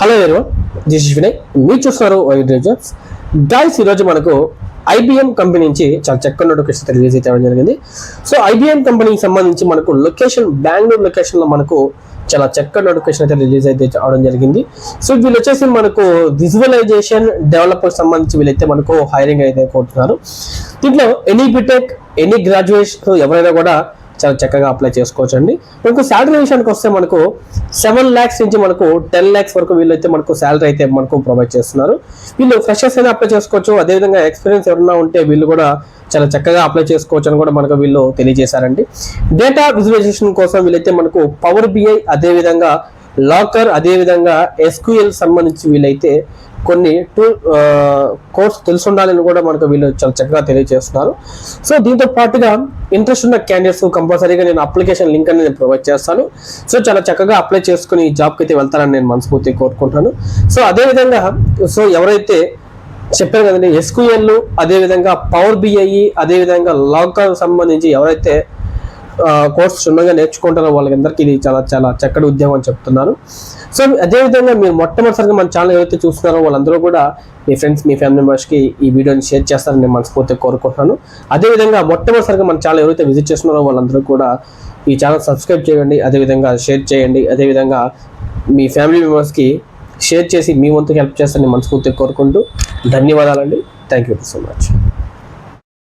Hello everyone, this is Vinay. మీరు చూస్తున్నారు guys. ఈరోజు మనకు ఐబిఎం కంపెనీ నుంచి చాలా చక్కని నోటిఫికేషన్ రిలీజ్ అయితే అవ్వడం జరిగింది. సో ఐబిఎం కంపెనీకి సంబంధించి మనకు లొకేషన్ బెంగళూరు లొకేషన్లో మనకు చాలా చక్కని నోటిఫికేషన్ అయితే రిలీజ్ అయితే అవడం జరిగింది. సో వీళ్ళు వచ్చేసి మనకు విజువలైజేషన్ డెవలపర్ సంబంధించి వీళ్ళైతే మనకు హైరింగ్ అయితే కోరుతున్నారు. దీంట్లో ఎనీ బీటెక్ ఎనీ గ్రాడ్యుయేషన్ ఎవరైనా కూడా చాలా చక్కగా అప్లై చేసుకోవచ్చు అండి. మనకు శాలరీ విషయానికి వస్తే మనకు 7 lakhs నుంచి మనకు 10 lakhs వరకు వీళ్ళైతే మనకు శాలరీ అయితే మనకు ప్రొవైడ్ చేస్తున్నారు. వీళ్ళు ఫ్రెషర్స్ అయినా అప్లై చేసుకోవచ్చు, అదేవిధంగా ఎక్స్పీరియన్స్ ఎవరైనా ఉంటే వీళ్ళు కూడా చాలా చక్కగా అప్లై చేసుకోవచ్చు అని కూడా మనకు వీళ్ళు తెలియజేశారండి. డేటా విజువలైజేషన్ కోసం వీళ్ళైతే మనకు పవర్ బిఐ, అదేవిధంగా లాకర్, అదేవిధంగా ఎస్క్యూఎల్ సంబంధించి వీళ్ళైతే కొన్ని కోర్స్ తెలిసి ఉండాలని కూడా మనకు వీళ్ళు చాలా చక్కగా తెలియజేస్తున్నారు. సో దీంతో పాటుగా ఇంట్రెస్ట్ ఉన్న క్యాండిడేట్స్ కంపల్సరీగా నేను అప్లికేషన్ లింక్ అనేది నేను ప్రొవైడ్ చేస్తాను. సో చాలా చక్కగా అప్లై చేసుకుని ఈ జాబ్కి అయితే వెళ్తారని నేను మనస్ఫూర్తిగా కోరుకుంటాను. సో అదేవిధంగా ఎవరైతే చెప్పారు కదండి, ఎస్క్యూఎల్, అదేవిధంగా పవర్ బిఐ, అదేవిధంగా లాకర్ సంబంధించి ఎవరైతే కోర్స్ క్షుణ్ణంగా నేర్చుకుంటారో వాళ్ళందరికీ ఇది చాలా చాలా చక్కటి ఉద్యోగం అని చెప్తున్నారు. సో అదేవిధంగా మీరు మొట్టమొదటిసారిగా మన ఛానల్ ఎవరైతే చూస్తున్నారో వాళ్ళందరూ కూడా మీ ఫ్రెండ్స్, మీ ఫ్యామిలీ మెంబర్స్కి ఈ వీడియోని షేర్ చేస్తారని నేను మనస్ఫూర్తిగా కోరుకుంటున్నాను. అదేవిధంగా మొట్టమొదటిసారిగా మన ఛానల్ ఎవరైతే విజిట్ చేస్తున్నారో వాళ్ళందరూ కూడా ఈ ఛానల్ సబ్స్క్రైబ్ చేయండి, అదేవిధంగా షేర్ చేయండి, అదేవిధంగా మీ ఫ్యామిలీ మెంబర్స్కి షేర్ చేసి మీ వంతుకి హెల్ప్ చేస్తారని మనస్ఫూర్తిగా కోరుకుంటూ ధన్యవాదాలండి. Thank you so much.